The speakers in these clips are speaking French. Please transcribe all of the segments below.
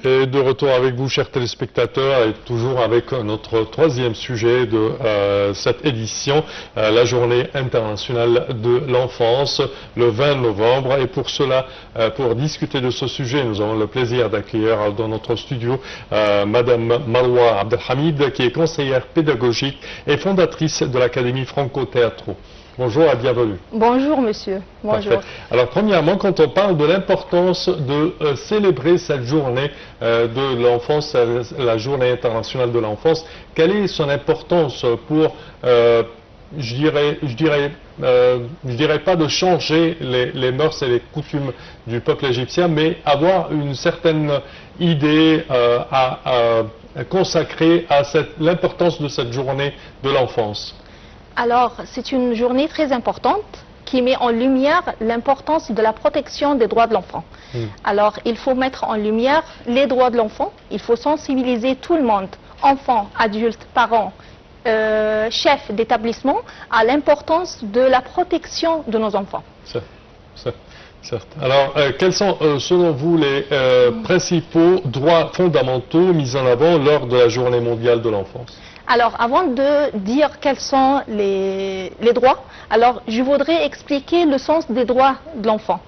Et de retour avec vous, chers téléspectateurs, et toujours avec notre troisième sujet de cette édition, la Journée internationale de l'enfance, le 20 novembre. Et pour cela, pour discuter de ce sujet, nous avons le plaisir d'accueillir dans notre studio Madame Marwa Abdelhamid, qui est conseillère pédagogique et fondatrice de l'Académie Franco Teatro. Bonjour et bienvenue. Bonjour monsieur. Bonjour. Parfait. Alors premièrement, quand on parle de l'importance de célébrer cette journée de l'enfance, la journée internationale de l'enfance, quelle est son importance pour, je dirais pas de changer les mœurs et les coutumes du peuple égyptien, mais avoir une certaine idée à consacrer à l'importance de cette journée de l'enfance? Alors, c'est une journée très importante qui met en lumière l'importance de la protection des droits de l'enfant. Alors, il faut mettre en lumière les droits de l'enfant, il faut sensibiliser tout le monde, enfants, adultes, parents, chefs d'établissement, à l'importance de la protection de nos enfants. Certes. Alors, quels sont, selon vous, les principaux droits fondamentaux mis en avant lors de la Journée mondiale de l'enfance? Alors, avant de dire quels sont les droits, alors je voudrais expliquer le sens des droits de l'enfant.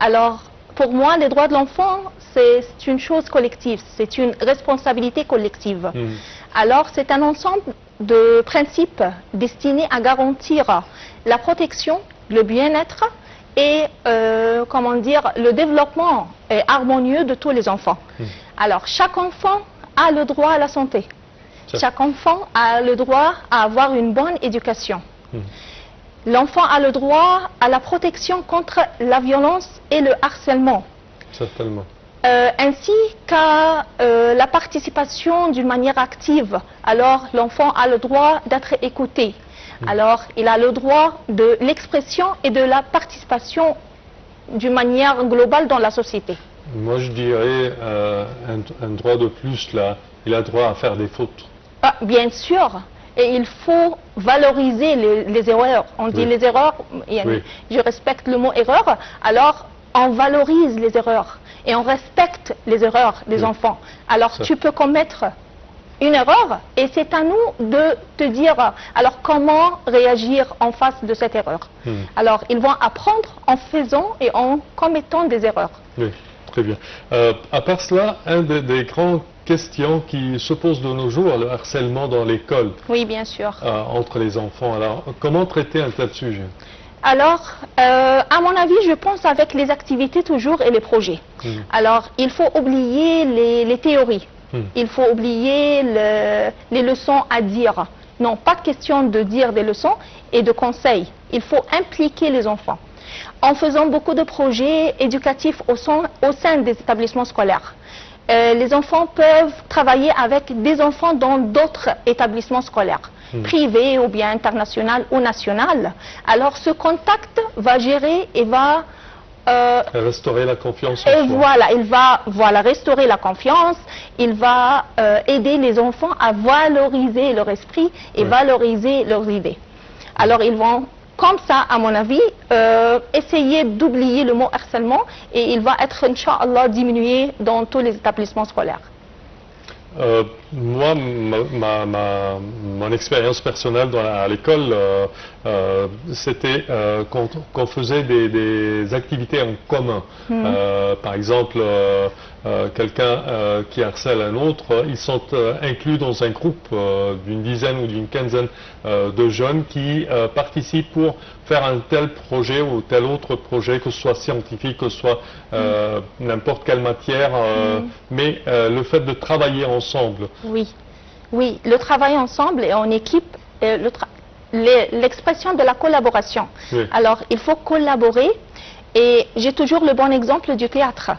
Alors, pour moi, les droits de l'enfant, c'est une chose collective, c'est une responsabilité collective. Alors, c'est un ensemble de principes destinés à garantir la protection, le bien-être et, comment dire, le développement harmonieux de tous les enfants. Alors, chaque enfant a le droit à la santé. Chaque enfant a le droit à avoir une bonne éducation. L'enfant a le droit à la protection contre la violence et le harcèlement. Certainement. Ainsi qu'à la participation d'une manière active. Alors, l'enfant a le droit d'être écouté. Alors, il a le droit de l'expression et de la participation d'une manière globale dans la société. Moi, je dirais un droit de plus, là, il a droit à faire des fautes. Bien sûr, et il faut valoriser les erreurs. On dit les erreurs, je respecte le mot erreur, alors on valorise les erreurs et on respecte les erreurs des enfants. Alors tu peux commettre une erreur et c'est à nous de te dire alors comment réagir en face de cette erreur. Alors ils vont apprendre en faisant et en commettant des erreurs. Oui, très bien. À part cela, un des grands question qui se pose de nos jours, le harcèlement dans l'école. Oui, bien sûr. Entre les enfants. Alors, comment traiter un tel sujet? Alors, à mon avis, je pense avec les activités toujours et les projets. Alors, il faut oublier les théories. Il faut oublier les leçons à dire. Non, pas de question de dire des leçons et de conseils. Il faut impliquer les enfants. En faisant beaucoup de projets éducatifs au sein des établissements scolaires. Les enfants peuvent travailler avec des enfants dans d'autres établissements scolaires, privés ou bien internationaux ou nationaux. Alors ce contact va gérer et va restaurer la confiance en soi. Voilà, il va restaurer la confiance, il va aider les enfants à valoriser leur esprit et valoriser leurs idées. Alors ils vont comme ça, à mon avis, essayer d'oublier le mot harcèlement et il va être, Inch'Allah, diminué dans tous les établissements scolaires. Moi, mon expérience personnelle à l'école, c'était qu'on faisait des activités en commun. Par exemple, quelqu'un qui harcèle un autre, ils sont inclus dans un groupe d'une dizaine ou d'une quinzaine de jeunes qui participent pour faire un tel projet ou tel autre projet, que ce soit scientifique, que ce soit n'importe quelle matière, mais le fait de travailler ensemble. Oui, le travail ensemble et en équipe, l'expression de la collaboration. Alors, il faut collaborer et j'ai toujours le bon exemple du théâtre.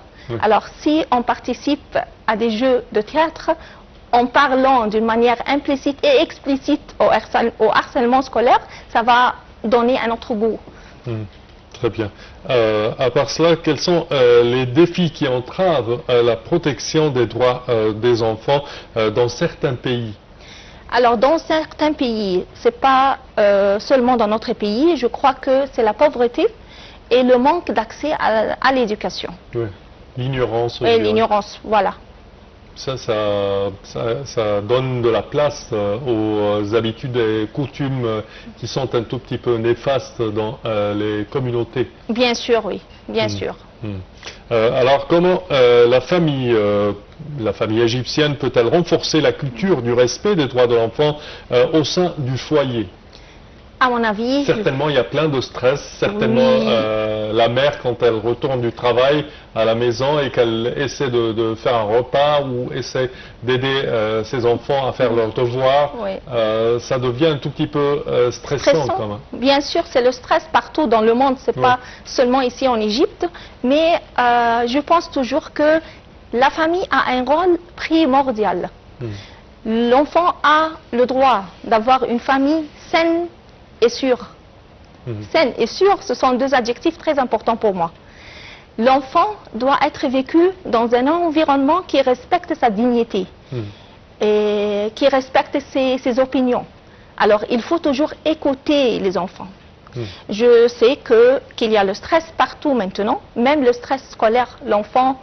Alors, si on participe à des jeux de théâtre, en parlant d'une manière implicite et explicite au harcèlement scolaire, ça va donner un autre goût. Très bien. À part cela, quels sont les défis qui entravent la protection des droits des enfants dans certains pays? Alors, dans certains pays, ce n'est pas seulement dans notre pays, je crois que c'est la pauvreté et le manque d'accès à l'éducation. Oui, l'ignorance. Oui, l'ignorance, voilà. ça donne de la place aux habitudes et coutumes qui sont un tout petit peu néfastes dans les communautés. Bien sûr, oui, bien sûr. Alors, comment la famille égyptienne peut-elle renforcer la culture du respect des droits de l'enfant au sein du foyer? À mon avis... Certainement, il y a plein de stress. Certainement, la mère, quand elle retourne du travail à la maison et qu'elle essaie de faire un repas ou essaie d'aider ses enfants à faire leurs devoirs, ça devient un tout petit peu stressant quand même. Bien sûr, c'est le stress partout dans le monde. C'est pas seulement ici en Égypte. Mais je pense toujours que la famille a un rôle primordial. L'enfant a le droit d'avoir une famille saine et sûre. Saine et sûre, ce sont deux adjectifs très importants pour moi. L'enfant doit être vécu dans un environnement qui respecte sa dignité et qui respecte ses opinions. Alors, il faut toujours écouter les enfants. Je sais qu'il y a le stress partout maintenant, même le stress scolaire. L'enfant,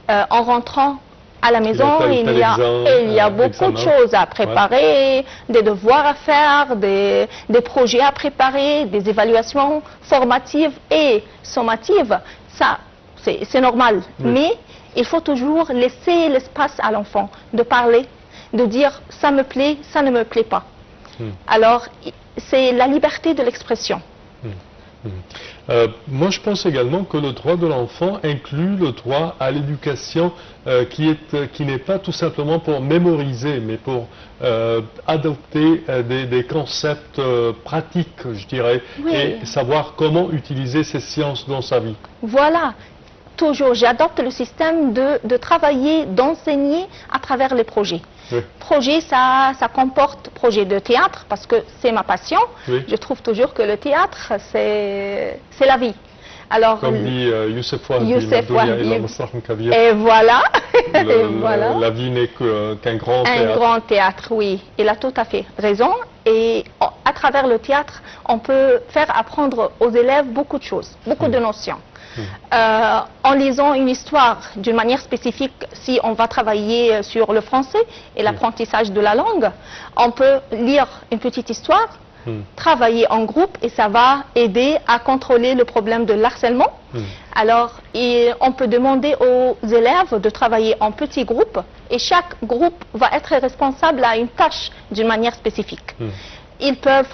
en rentrant à la maison, il y a beaucoup de choses à préparer, des devoirs à faire, des projets à préparer, des évaluations formatives et sommatives. Ça, c'est normal. Mais il faut toujours laisser l'espace à l'enfant de parler, de dire ça me plaît, ça ne me plaît pas. Alors, c'est la liberté de l'expression. Moi, je pense également que le droit de l'enfant inclut le droit à l'éducation qui n'est pas tout simplement pour mémoriser, mais pour adopter des concepts pratiques, je dirais, et savoir comment utiliser ces sciences dans sa vie. Voilà. Toujours, j'adopte le système de travailler, d'enseigner à travers les projets. Projet, ça comporte projet de théâtre, parce que c'est ma passion. Je trouve toujours que le théâtre, c'est la vie. Alors, comme dit Youssef Wahbi, et voilà. La vie n'est qu'un grand théâtre. Un grand théâtre, oui. Il a tout à fait raison. Et à travers le théâtre, on peut faire apprendre aux élèves beaucoup de choses, beaucoup de notions. En lisant une histoire d'une manière spécifique, si on va travailler sur le français et l'apprentissage de la langue, on peut lire une petite histoire, travailler en groupe et ça va aider à contrôler le problème de l'harcèlement. Alors, on peut demander aux élèves de travailler en petits groupes et chaque groupe va être responsable à une tâche d'une manière spécifique. Ils peuvent,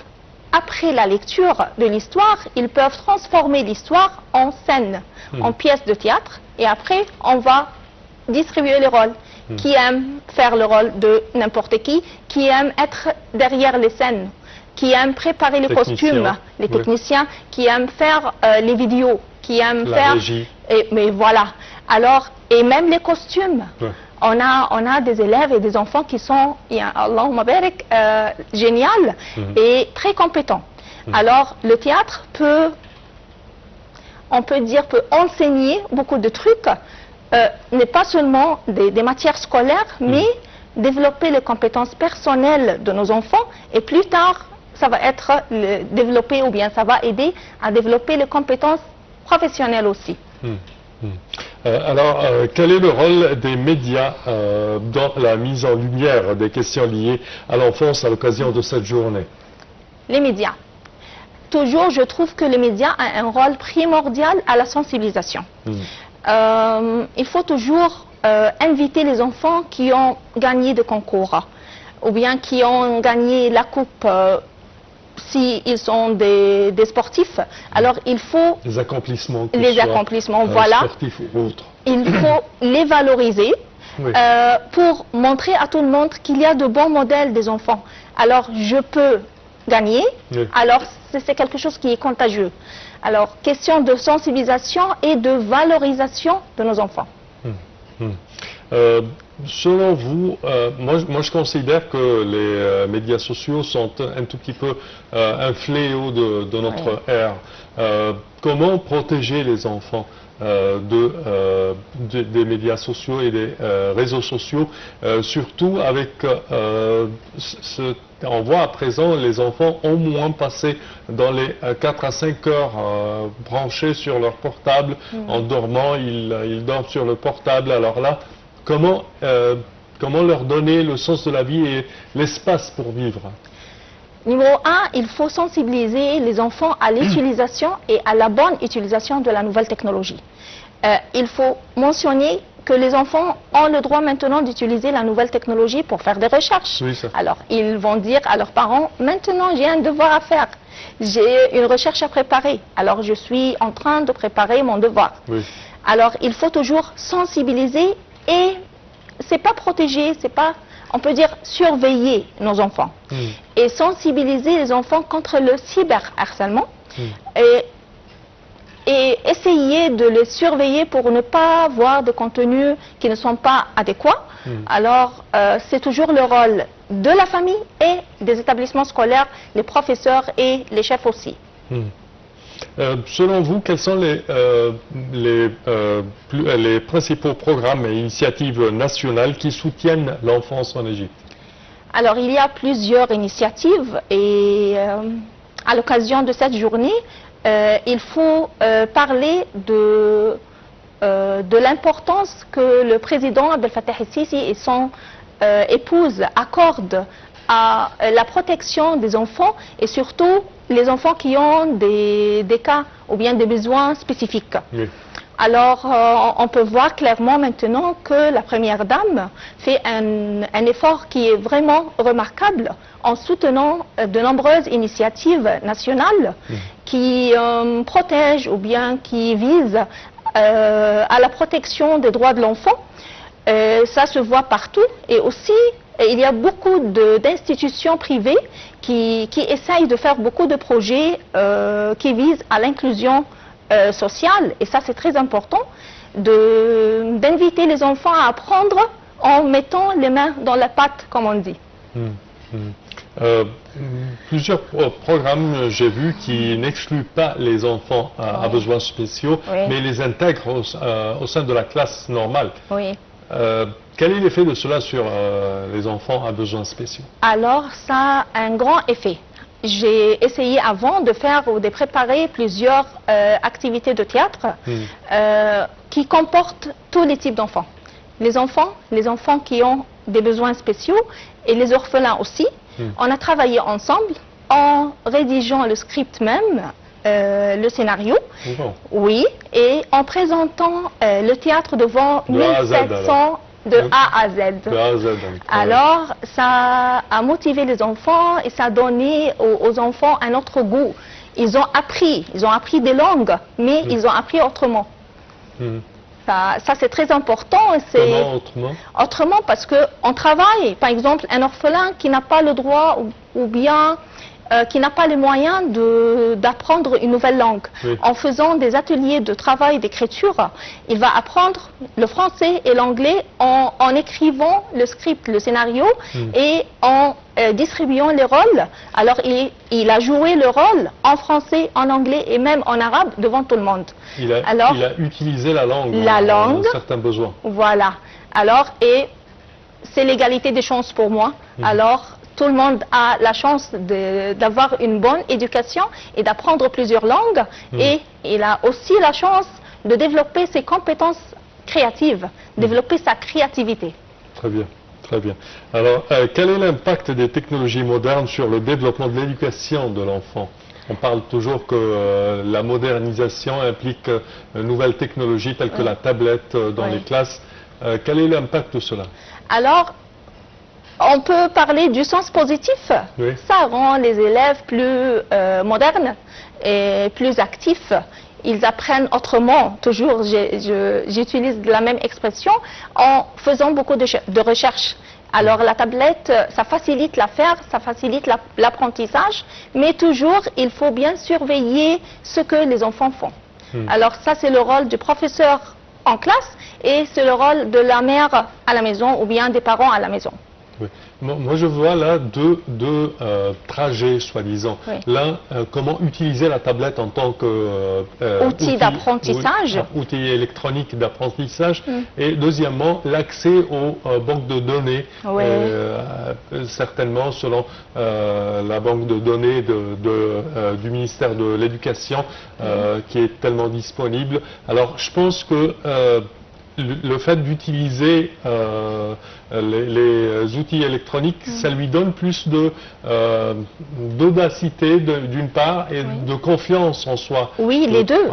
après la lecture de l'histoire, ils peuvent transformer l'histoire en scène, en pièce de théâtre, et après, on va distribuer les rôles. Qui aime faire le rôle de n'importe qui aime être derrière les scènes, qui aime préparer les costumes, les techniciens, qui aiment faire les vidéos, qui aiment faire... Régie. Mais voilà. Alors, et même les costumes. On a des élèves et des enfants qui sont, Allahumma barik, génial et très compétents. Alors, le théâtre on peut dire, peut enseigner beaucoup de trucs, n'est pas seulement des matières scolaires, mais développer les compétences personnelles de nos enfants et plus tard, ça va être développé ou bien ça va aider à développer les compétences professionnelles aussi. Alors, quel est le rôle des médias dans la mise en lumière des questions liées à l'enfance à l'occasion de cette journée? Les médias. Toujours, je trouve que les médias ont un rôle primordial à la sensibilisation. Il faut toujours inviter les enfants qui ont gagné des concours ou bien qui ont gagné la coupe. S'ils sont des sportifs, alors il faut... Les accomplissements. Voilà. Sportifs ou autres. Il faut les valoriser pour montrer à tout le monde qu'il y a de bons modèles des enfants. Alors, je peux gagner, alors c'est quelque chose qui est contagieux. Alors, question de sensibilisation et de valorisation de nos enfants. Selon vous, moi je considère que les médias sociaux sont un tout petit peu un fléau de notre ère. Comment protéger les enfants des médias sociaux et des réseaux sociaux, surtout avec on voit à présent les enfants au moins passer dans les 4 à 5 heures branchés sur leur portable, en dormant, ils dorment sur le portable. Alors là, comment comment leur donner le sens de la vie et l'espace pour vivre? Numéro 1, il faut sensibiliser les enfants à l'utilisation et à la bonne utilisation de la nouvelle technologie. Il faut mentionner que les enfants ont le droit maintenant d'utiliser la nouvelle technologie pour faire des recherches. Oui, ça. Alors, ils vont dire à leurs parents, maintenant j'ai un devoir à faire, j'ai une recherche à préparer, alors je suis en train de préparer mon devoir. Oui. Alors, il faut toujours sensibiliser et c'est pas protéger, c'est pas, on peut dire surveiller nos enfants et sensibiliser les enfants contre le cyberharcèlement et essayer de les surveiller pour ne pas voir de contenus qui ne sont pas adéquats. Alors, c'est toujours le rôle de la famille et des établissements scolaires, les professeurs et les chefs aussi. Selon vous, quels sont les principaux programmes et initiatives nationales qui soutiennent l'enfance en Égypte? Alors, il y a plusieurs initiatives et à l'occasion de cette journée, il faut parler de l'importance que le président Abdel Fattah el-Sisi et son épouse accordent à la protection des enfants et surtout les enfants qui ont des cas ou bien des besoins spécifiques. Oui. Alors, on peut voir clairement maintenant que la Première Dame fait un effort qui est vraiment remarquable en soutenant de nombreuses initiatives nationales qui protègent ou bien qui visent à la protection des droits de l'enfant. Ça se voit partout et aussi il y a beaucoup d'institutions privées qui essayent de faire beaucoup de projets qui visent à l'inclusion sociale et ça c'est très important d'inviter les enfants à apprendre en mettant les mains dans la pâte comme on dit. Plusieurs programmes, j'ai vu, qui n'excluent pas les enfants à besoins spéciaux, mais les intègrent au sein de la classe normale. Oui. Quel est l'effet de cela sur les enfants à besoins spéciaux? Alors, ça a un grand effet. J'ai essayé avant de faire ou de préparer plusieurs activités de théâtre qui comportent tous les types d'enfants. Les enfants qui ont des besoins spéciaux et les orphelins aussi. On a travaillé ensemble en rédigeant le script même, le scénario, oui, et en présentant le théâtre devant 1700 de A à Z. Alors, ça a motivé les enfants et ça a donné aux enfants un autre goût. Ils ont appris des langues, mais ils ont appris autrement. Ça c'est très important. Comment autrement? Autrement parce qu'on travaille, par exemple, un orphelin qui n'a pas le droit ou bien qui n'a pas les moyens d'apprendre une nouvelle langue. En faisant des ateliers de travail d'écriture, il va apprendre le français et l'anglais en écrivant le script, le scénario et en distribuant les rôles. Alors il a joué le rôle en français, en anglais et même en arabe devant tout le monde. Il a utilisé la langue en certains besoins. Voilà. Alors, et c'est l'égalité des chances pour moi. Alors, tout le monde a la chance d'avoir une bonne éducation et d'apprendre plusieurs langues. Et il a aussi la chance de développer ses compétences créatives, développer sa créativité. Très bien, très bien. Alors, quel est l'impact des technologies modernes sur le développement de l'éducation de l'enfant? On parle toujours que la modernisation implique de nouvelles technologies telles que la tablette dans les classes. Quel est l'impact de cela? Alors, on peut parler du sens positif. Ça rend les élèves plus modernes et plus actifs. Ils apprennent autrement, toujours, j'utilise la même expression, en faisant beaucoup de recherches. Alors la tablette, ça facilite l'affaire, ça facilite l'apprentissage, mais toujours il faut bien surveiller ce que les enfants font. Alors ça c'est le rôle du professeur en classe et c'est le rôle de la mère à la maison ou bien des parents à la maison. Oui. Moi, je vois là deux trajets, soi-disant. L'un, comment utiliser la tablette en tant outil d'apprentissage. Outil électronique d'apprentissage. Et deuxièmement, l'accès aux banques de données, certainement selon la banque de données du ministère de l'Éducation, qui est tellement disponible. Alors, je pense que le fait d'utiliser les outils électroniques, ça lui donne plus d'audacité d'une part et de confiance en soi. Oui, les deux.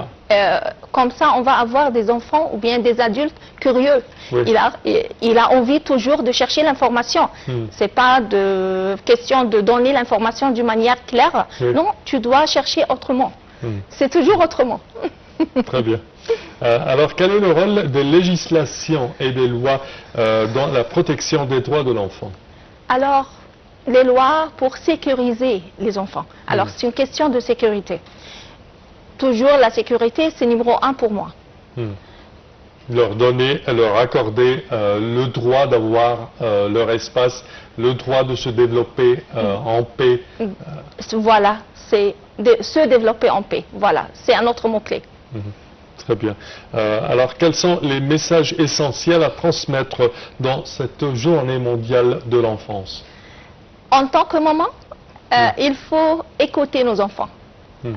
Comme ça, on va avoir des enfants ou bien des adultes curieux. Oui. Il a envie toujours de chercher l'information. C'est pas de question de donner l'information d'une manière claire. Oui. Non, tu dois chercher autrement. C'est toujours autrement. Très bien. Alors, quel est le rôle des législations et des lois dans la protection des droits de l'enfant? Alors, les lois pour sécuriser les enfants. Alors, c'est une question de sécurité. Toujours, la sécurité, c'est numéro 1 pour moi. Leur accorder le droit d'avoir leur espace, le droit de se développer en paix. Voilà, c'est se développer en paix. Voilà, c'est un autre mot-clé. Très bien. Alors, quels sont les messages essentiels à transmettre dans cette journée mondiale de l'enfance? En tant que maman, il faut écouter nos enfants.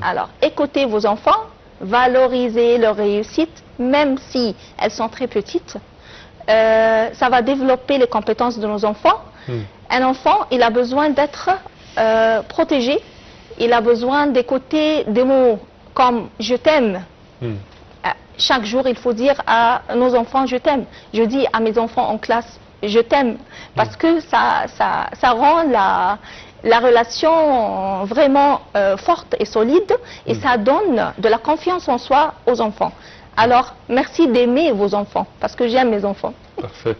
Alors, écoutez vos enfants, valorisez leur réussite, même si elles sont très petites. Ça va développer les compétences de nos enfants. Un enfant, il a besoin d'être protégé. Il a besoin d'écouter des mots comme « je t'aime ». Chaque jour, il faut dire à nos enfants « je t'aime ». Je dis à mes enfants en classe « je t'aime » parce que ça rend la relation vraiment forte et solide et ça donne de la confiance en soi aux enfants. Alors, merci d'aimer vos enfants parce que j'aime mes enfants. Parfait.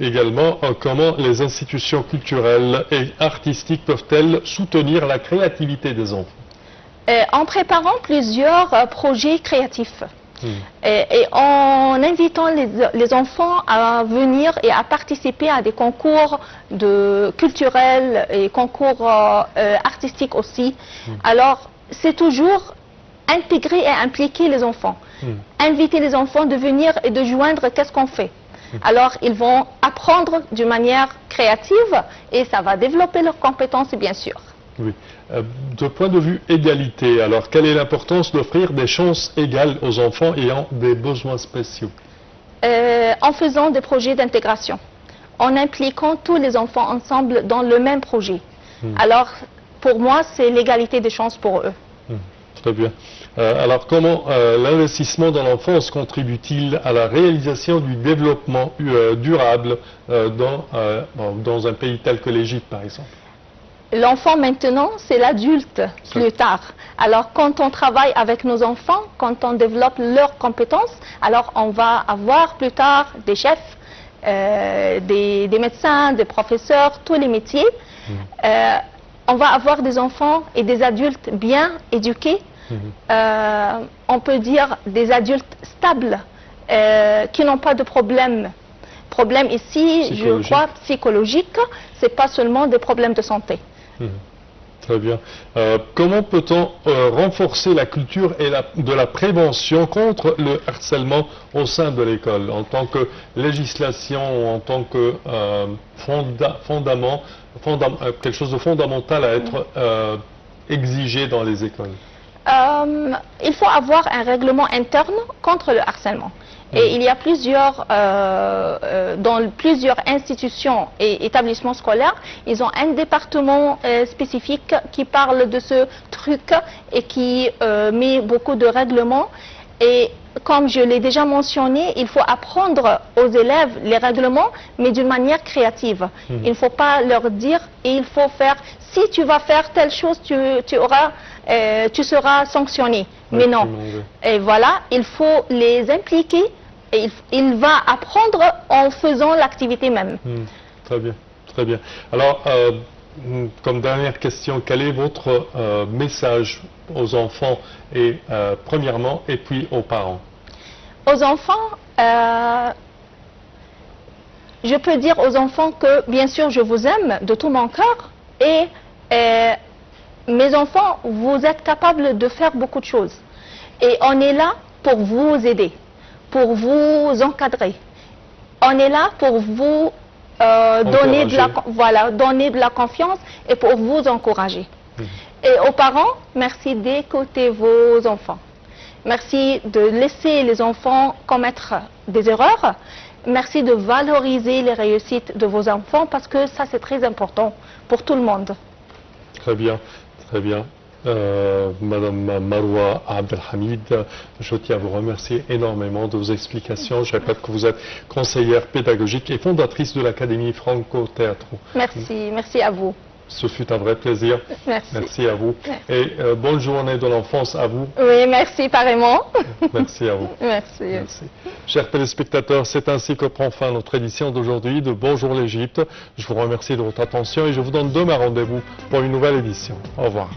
Également, comment les institutions culturelles et artistiques peuvent-elles soutenir la créativité des enfants? En préparant plusieurs projets créatifs et en invitant les enfants à venir et à participer à des concours culturels et concours artistiques aussi. Alors, c'est toujours intégrer et impliquer les enfants. Inviter les enfants de venir et de joindre qu'est-ce qu'on fait. Alors, ils vont apprendre d'une manière créative et ça va développer leurs compétences, bien sûr. Oui. De point de vue égalité, alors quelle est l'importance d'offrir des chances égales aux enfants ayant des besoins spéciaux? En faisant des projets d'intégration, en impliquant tous les enfants ensemble dans le même projet. Alors, pour moi, c'est l'égalité des chances pour eux. Très bien. Alors, comment l'investissement dans l'enfance contribue-t-il à la réalisation du développement durable dans un pays tel que l'Égypte, par exemple? L'enfant maintenant, c'est l'adulte plus tard. Alors quand on travaille avec nos enfants, quand on développe leurs compétences, alors on va avoir plus tard des chefs, des médecins, des professeurs, tous les métiers. On va avoir des enfants et des adultes bien éduqués. On peut dire des adultes stables, qui n'ont pas de problème. Problème ici, je crois, psychologique, c'est pas seulement des problèmes de santé. Très bien. Comment peut-on renforcer la culture et de la prévention contre le harcèlement au sein de l'école, en tant que législation, en tant que quelque chose de fondamental à être exigé dans les écoles? Il faut avoir un règlement interne contre le harcèlement. Et il y a dans plusieurs institutions et établissements scolaires, ils ont un département spécifique qui parle de ce truc et qui met beaucoup de règlements. Et comme je l'ai déjà mentionné, il faut apprendre aux élèves les règlements, mais d'une manière créative. Il ne faut pas leur dire et il faut faire, si tu vas faire telle chose, tu seras sanctionné. Mais non. Et voilà, il faut les impliquer. Et il va apprendre en faisant l'activité même. Très bien, très bien. Alors, comme dernière question, quel est votre message aux enfants et premièrement, et puis aux parents? Aux enfants, je peux dire aux enfants que bien sûr je vous aime de tout mon cœur et mes enfants, vous êtes capables de faire beaucoup de choses. Et on est là pour vous aider, pour vous encadrer. On est là pour vous donner de la confiance et pour vous encourager. Et aux parents, merci d'écouter vos enfants. Merci de laisser les enfants commettre des erreurs. Merci de valoriser les réussites de vos enfants parce que ça c'est très important pour tout le monde. Très bien, très bien. Madame Maroua Abdelhamid, je tiens à vous remercier énormément de vos explications. Je répète que vous êtes conseillère pédagogique et fondatrice de l'Académie Franco Teatro. Merci, merci à vous. Ce fut un vrai plaisir. Merci. Merci à vous. Et bonne journée de l'enfance à vous. Oui, merci pareillement. Merci à vous. Merci. Merci. Chers téléspectateurs, c'est ainsi que prend fin notre édition d'aujourd'hui de Bonjour l'Égypte. Je vous remercie de votre attention et je vous donne demain rendez-vous pour une nouvelle édition. Au revoir.